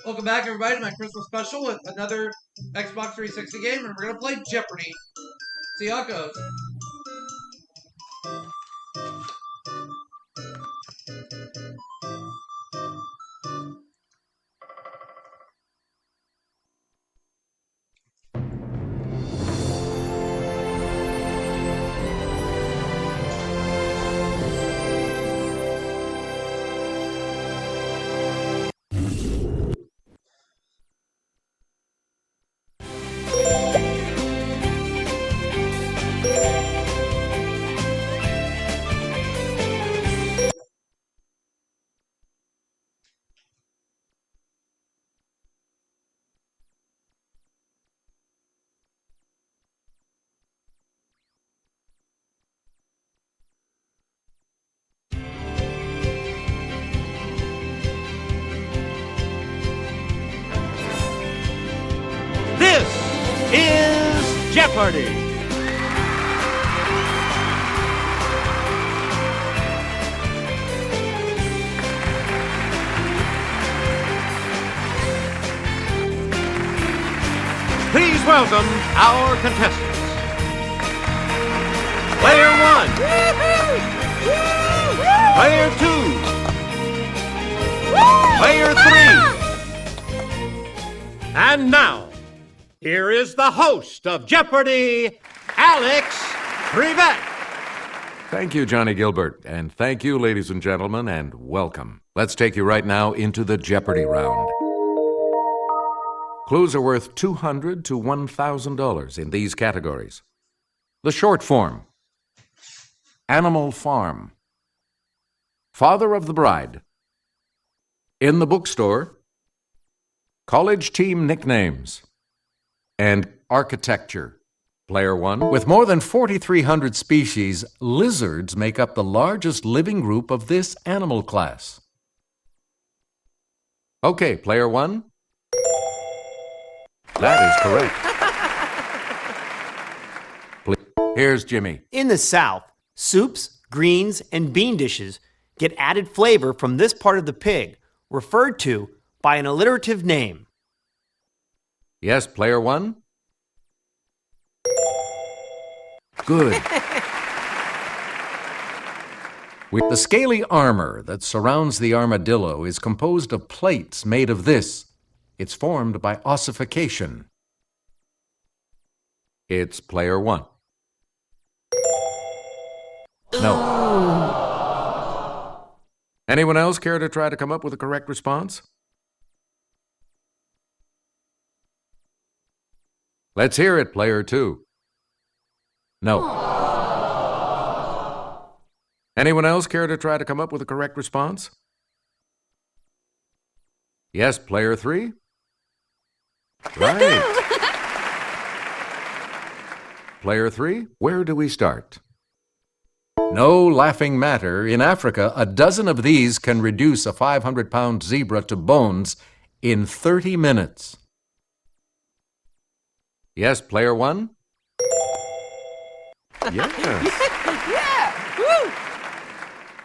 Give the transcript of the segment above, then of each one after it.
Welcome back, everybody, to my Christmas special with another Xbox 360 game, and we're going to play Jeopardy! See how it goes. This is Jeopardy! Please welcome our contestants. Player 1. Player 2. Player 3. And now, here is the host of Jeopardy, Alex Trevette. Thank you, Johnny Gilbert, and thank you, ladies and gentlemen, and welcome. Let's take you right now into the Jeopardy round. Clues are worth $200 to $1,000 in these categories. The short form: Animal Farm, Father of the Bride, In the Bookstore, College Team Nicknames, and Architecture. Player 1. With more than 4,300 species, lizards make up the largest living group of this animal class. Okay, Player 1. That is correct. Here's Jimmy. In the South, soups, greens, and bean dishes get added flavor from this part of the pig, referred to by an alliterative name. Yes, Player 1. Good. The scaly armor that surrounds the armadillo is composed of plates made of this. It's formed by ossification. It's Player 1. No. Anyone else care to try to come up with a correct response? Let's hear it, Player 2. No. Anyone else care to try to come up with a correct response? Yes, Player 3? Right. Player 3, where do we start? No laughing matter. In Africa, a dozen of these can reduce a 500-pound zebra to bones in 30 minutes. Yes, Player 1? Yes. Yeah! Woo!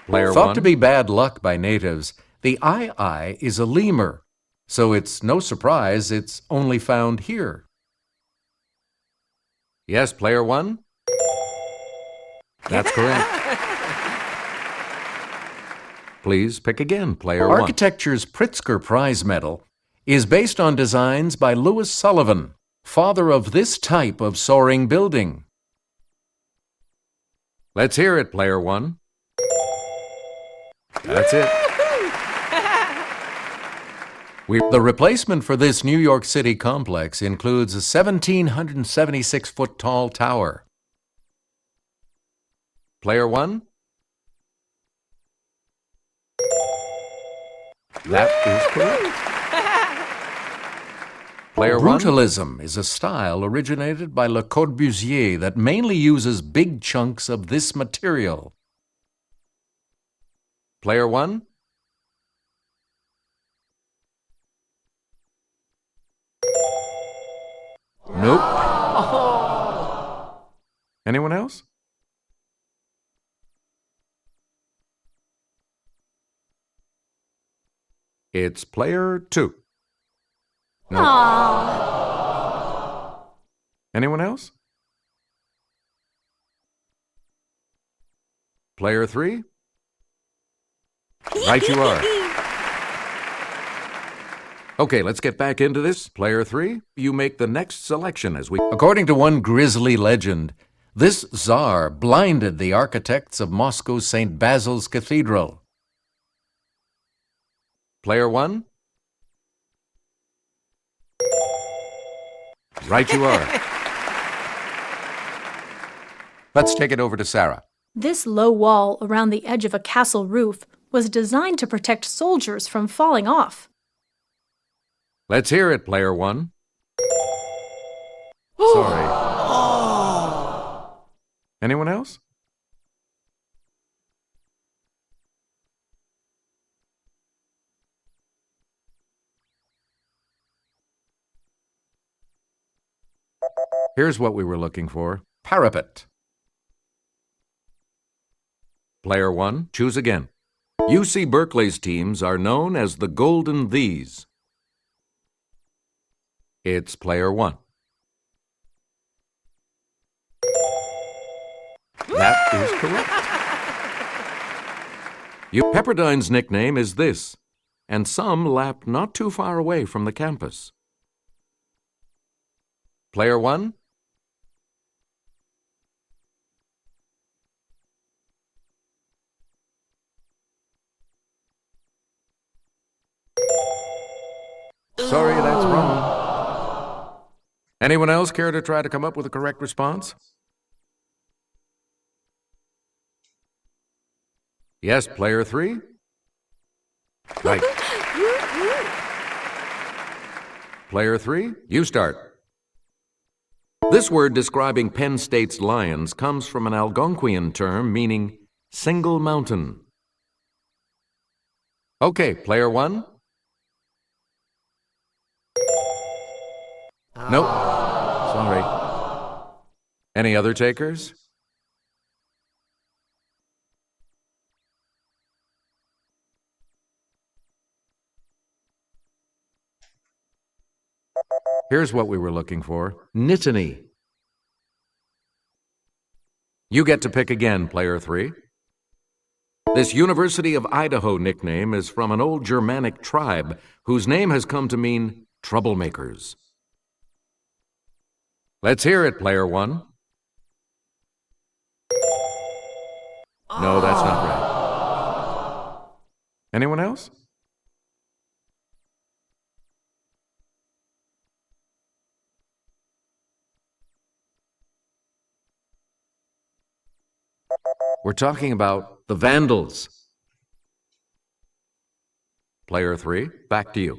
Player Thought 1. To be bad luck by natives, the eye is a lemur, so it's no surprise it's only found here. Yes, Player 1? That's correct. Please pick again, Player 1. Architecture's Pritzker Prize Medal is based on designs by Louis Sullivan, father of this type of soaring building. Let's hear it, Player 1. That's it. The replacement for this New York City complex includes a 1,776-foot tall tower. Player 1? That is correct. Player 1? Brutalism is a style originated by Le Corbusier that mainly uses big chunks of this material. Player 1? Nope. Anyone else? It's player 2. No. Aww. Anyone else? Player 3? Right you are. Okay, let's get back into this. Player 3, you make the next selection as we... According to one grisly legend, this Tsar blinded the architects of Moscow's St. Basil's Cathedral. Player 1? Right you are. Let's take it over to Sarah. This low wall around the edge of a castle roof was designed to protect soldiers from falling off. Let's hear it, player 1. Sorry. Anyone else? Here's what we were looking for. Parapet. Player 1, choose again. UC Berkeley's teams are known as the Golden These. It's player 1. That is correct. Pepperdine's nickname is this, and some lapped not too far away from the campus. Player 1? Sorry, that's wrong. Anyone else care to try to come up with a correct response? Yes, player 3? Right. Player 3, you start. This word describing Penn State's Lions comes from an Algonquian term meaning single mountain. Okay, player 1? Nope. Sorry. Any other takers? Here's what we were looking for. Nittany. You get to pick again, player 3. This University of Idaho nickname is from an old Germanic tribe whose name has come to mean troublemakers. Let's hear it, player 1. No, that's not right. Anyone else? We're talking about the Vandals. Player 3, back to you.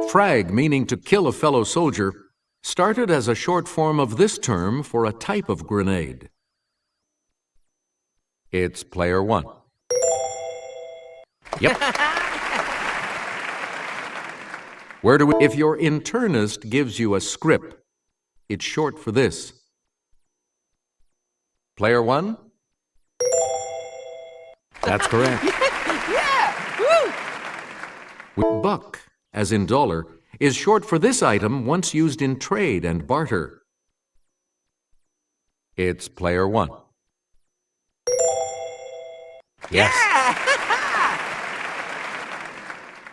Frag, meaning to kill a fellow soldier, started as a short form of this term for a type of grenade. It's player 1. Yep. If your internist gives you a script, it's short for this. Player 1? That's correct. Buck, as in dollar, is short for this item once used in trade and barter. It's player 1. Yes.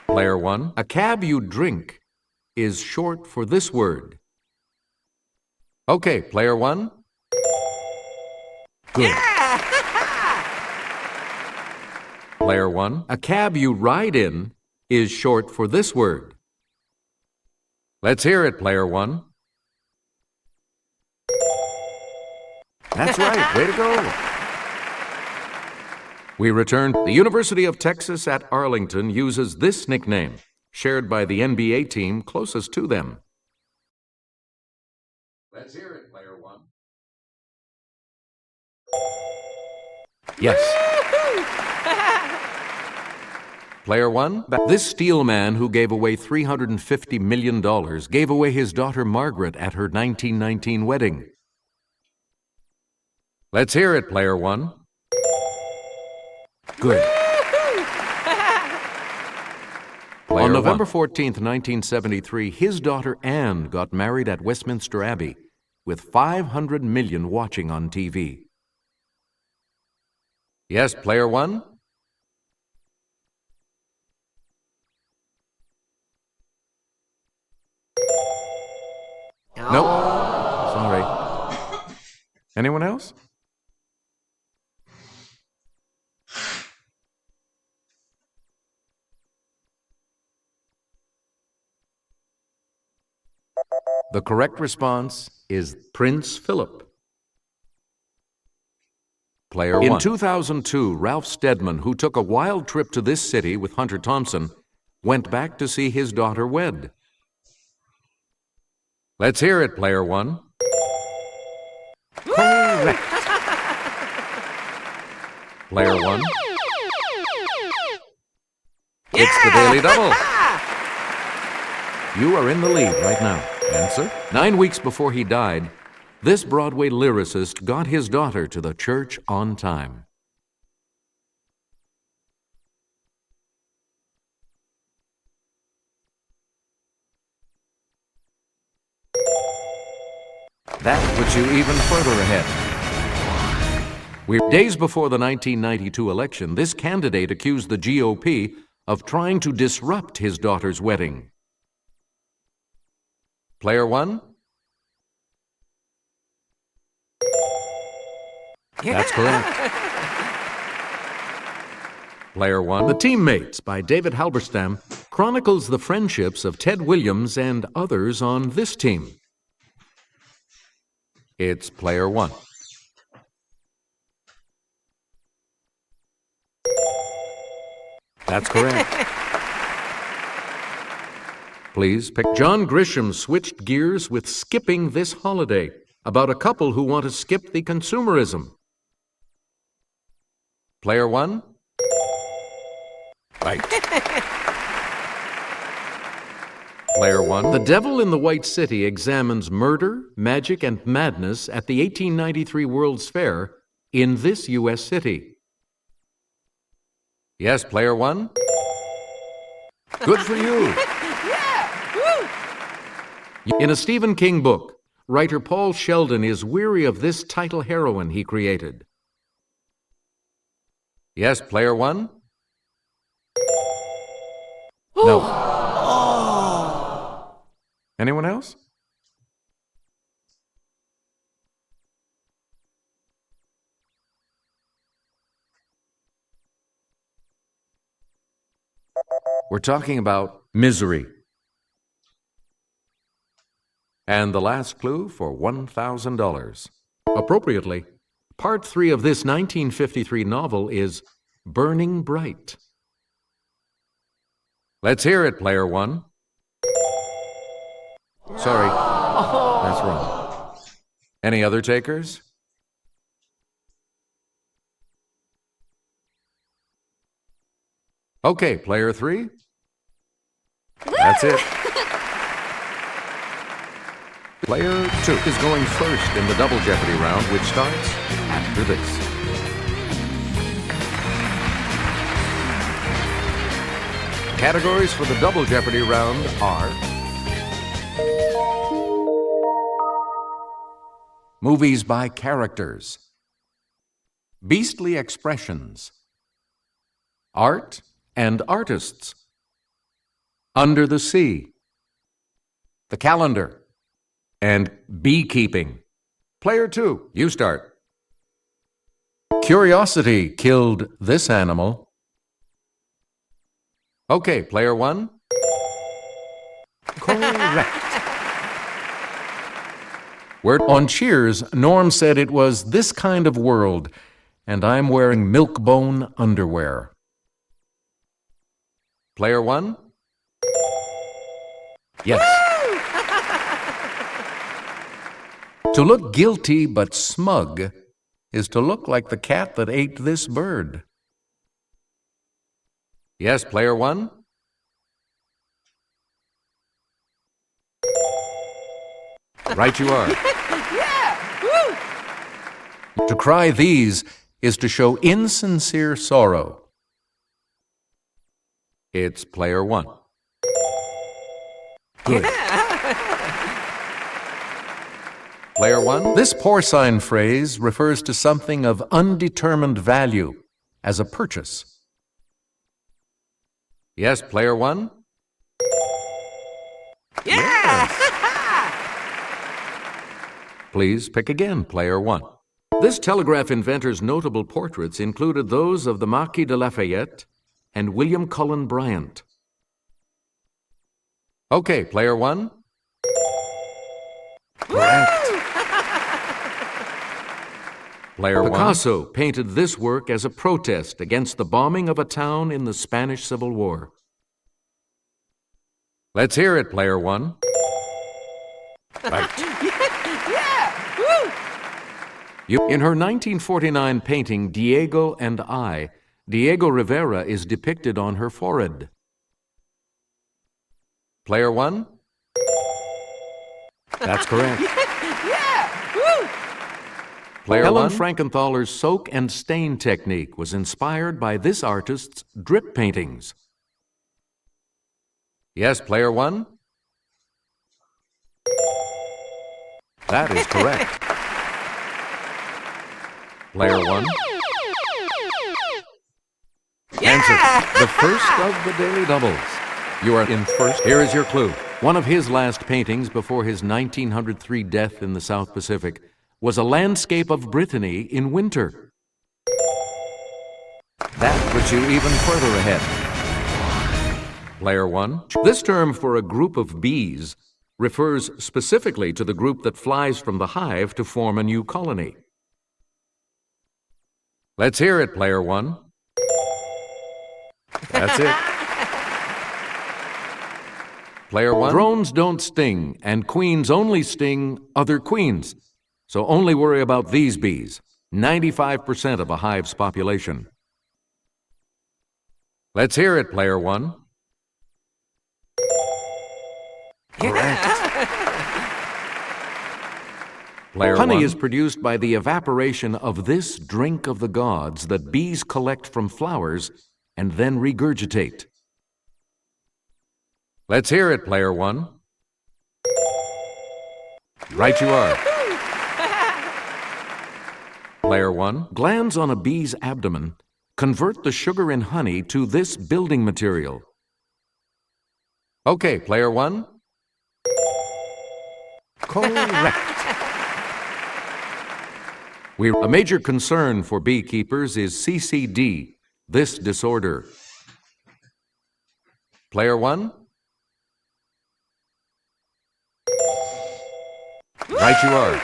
Player 1, a cab you drink is short for this word. Okay, player 1. Good. Player 1, a cab you ride in is short for this word. Let's hear it, player 1. That's right. Way to go. We return. The University of Texas at Arlington uses this nickname, shared by the NBA team closest to them. Let's hear it, player 1. Yes. Player 1, this steel man who gave away $350 million gave away his daughter Margaret at her 1919 wedding. Let's hear it, player 1. Good. On November 14th, 1973, his daughter Anne got married at Westminster Abbey, with 500 million watching on TV. Yes, player one? Nope. Sorry. Anyone else? The correct response is Prince Philip. Player one. In 2002, Ralph Steadman, who took a wild trip to this city with Hunter Thompson, went back to see his daughter wed. Let's hear it, player one. Correct. Player one. It's the Daily Double. You are in the lead right now. Answer: 9 weeks before he died, this Broadway lyricist got his daughter to the church on time. That puts you even further ahead. Days before the 1992 election, this candidate accused the GOP of trying to disrupt his daughter's wedding. Player one? That's correct. Player one. The Teammates by David Halberstam chronicles the friendships of Ted Williams and others on this team. It's player one. That's correct. Please pick. John Grisham switched gears with Skipping This Holiday, about a couple who want to skip the consumerism. Player one? Right. Player one. The Devil in the White City examines murder, magic, and madness at the 1893 World's Fair in this U.S. city. Yes, player one? Good for you. In a Stephen King book, writer Paul Sheldon is weary of this title heroine he created. Yes, player one? No. Anyone else? We're talking about Misery. And the last clue for $1,000. Appropriately, part 3 of this 1953 novel is Burning Bright. Let's hear it, player one. Sorry, that's wrong. Any other takers? Okay, player 3. That's it. Player 2 is going first in the Double Jeopardy round, which starts after this. Categories for the Double Jeopardy round are movies by characters, beastly expressions, art and artists, Under the Sea, the calendar, and beekeeping. Player 2, you start. Curiosity killed this animal. Okay, player 1. Correct. Where on Cheers, Norm said it was this kind of world, and I'm wearing milk-bone underwear. Player 1? Yes. To look guilty but smug is to look like the cat that ate this bird. Yes, player 1? Right you are. To cry these is to show insincere sorrow. It's player 1. Good. Player one. This porcine phrase refers to something of undetermined value as a purchase. Yes, player one? Yeah! Please pick again, player one. This telegraph inventor's notable portraits included those of the Marquis de Lafayette and William Cullen Bryant. Okay, player one. Correct. Player Picasso painted this work as a protest against the bombing of a town in the Spanish Civil War. Let's hear it, player one. Right. In her 1949 painting, Diego and I, Diego Rivera is depicted on her forehead. Player one? That's correct. Player Helen Frankenthaler's soak and stain technique was inspired by this artist's drip paintings. Yes, player one? That is correct. Player one? Answer. The first of the daily doubles. You are in first. Here is your clue. One of his last paintings before his 1903 death in the South Pacific was a landscape of Brittany in winter. That puts you even further ahead. Player one. This term for a group of bees refers specifically to the group that flies from the hive to form a new colony. Let's hear it, player one. That's it. Player one. Drones don't sting, and queens only sting other queens. So only worry about these bees, 95% of a hive's population. Let's hear it, player one. Correct. Player Honey one. Is produced by the evaporation of this drink of the gods that bees collect from flowers and then regurgitate. Let's hear it, player one. Right you are. Player one. Glands on a bee's abdomen convert the sugar in honey to this building material. Okay, player one. Correct. A major concern for beekeepers is CCD, this disorder. Player one? Right you are.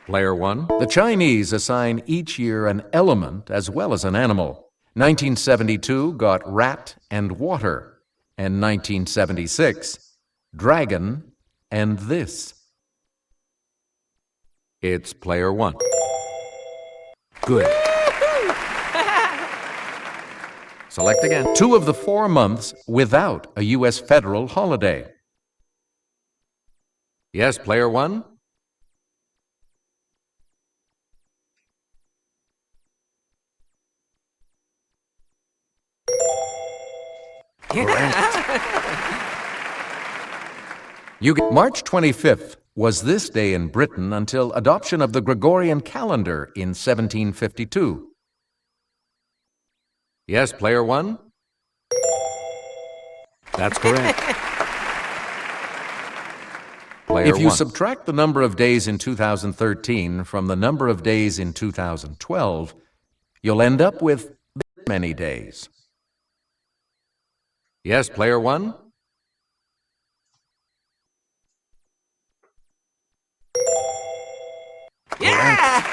Player one. The Chinese assign each year an element as well as an animal. 1972 got rat and water, and 1976, dragon and this. It's player one. Good. Select again. 2 of the 4 months without a U.S. federal holiday. Yes, player one? Correct. March 25th was this day in Britain until adoption of the Gregorian calendar in 1752. Yes, player one? That's correct. If you subtract the number of days in 2013 from the number of days in 2012, you'll end up with this many days. Yes, player one? Yeah!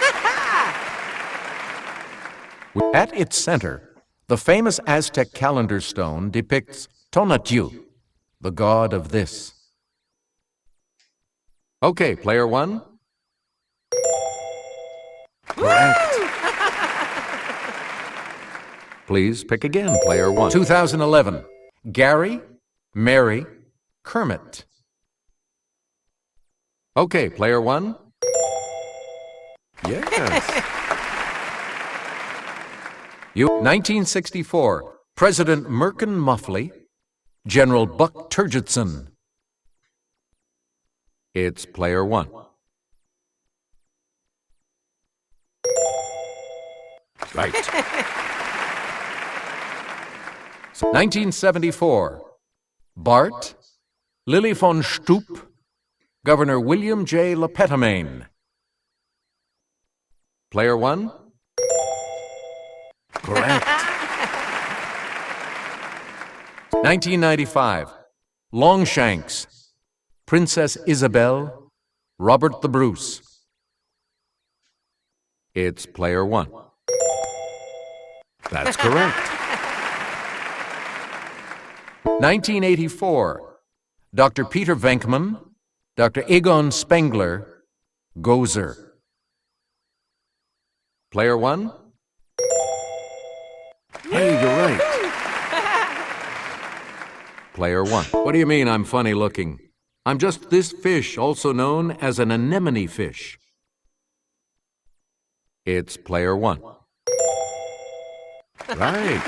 At its center, the famous Aztec calendar stone depicts Tonatiuh, the god of this. Okay, player one? Correct. Please pick again, player one. 2011. Gary, Mary, Kermit. Okay, player one? Yes. 1964. President Merkin Muffley, General Buck Turgidson. It's player one. Right. 1974. Bart, Lily von Stoop, Governor William J. Lepetamain. Player one? Correct. 1995. Longshanks, Princess Isabel, Robert the Bruce. It's player one. That's correct. 1984. Dr. Peter Venkman, Dr. Egon Spengler, Gozer. Player one? Hey, you're right. Player one. What do you mean I'm funny looking? I'm just this fish, also known as an anemone fish. It's player one. Right.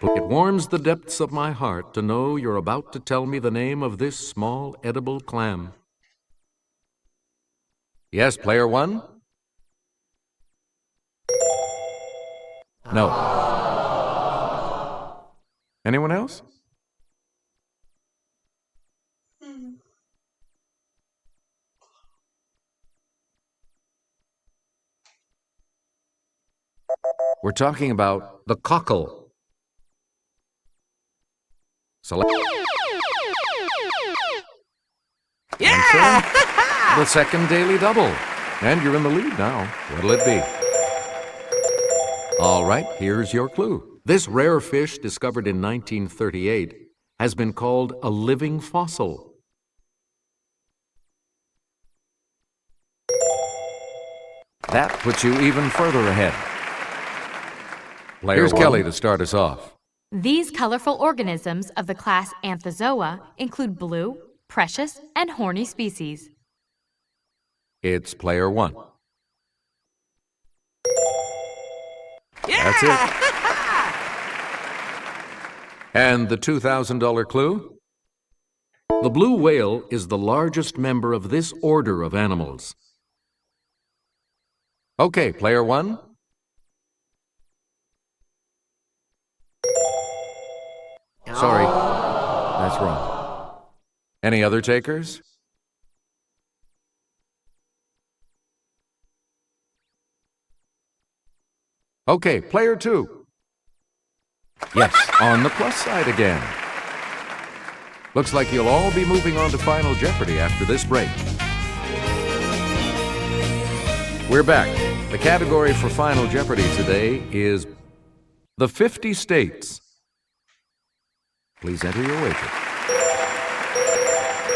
It warms the depths of my heart to know you're about to tell me the name of this small edible clam. Yes, player one? No. Anyone else? We're talking about the cockle. Select. Yeah! The second daily double. And you're in the lead now. What'll it be? All right, here's your clue. This rare fish, discovered in 1938, has been called a living fossil. That puts you even further ahead. Here's Kelly to start us off. These colorful organisms of the class Anthozoa include blue, precious, and horny species. It's player one. Yeah! That's it. And the $2,000 clue? The blue whale is the largest member of this order of animals. Okay, player one. Sorry, that's wrong. Any other takers? Okay, player two. Yes, on the plus side again. Looks like you'll all be moving on to Final Jeopardy after this break. We're back. The category for Final Jeopardy today is the 50 states. Please enter your wager.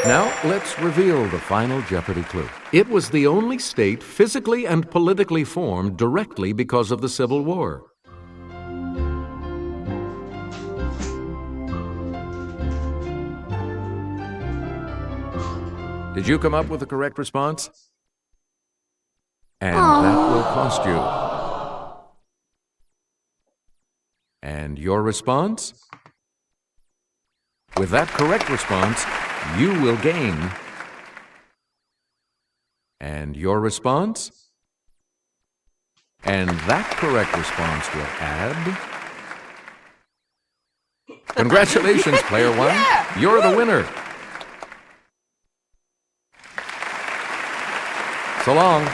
Now, let's reveal the Final Jeopardy clue. It was the only state physically and politically formed directly because of the Civil War. Did you come up with the correct response? And that will cost you. And your response? With that correct response, you will gain. And your response? And that correct response will add. Congratulations, player one. You're the winner. So long.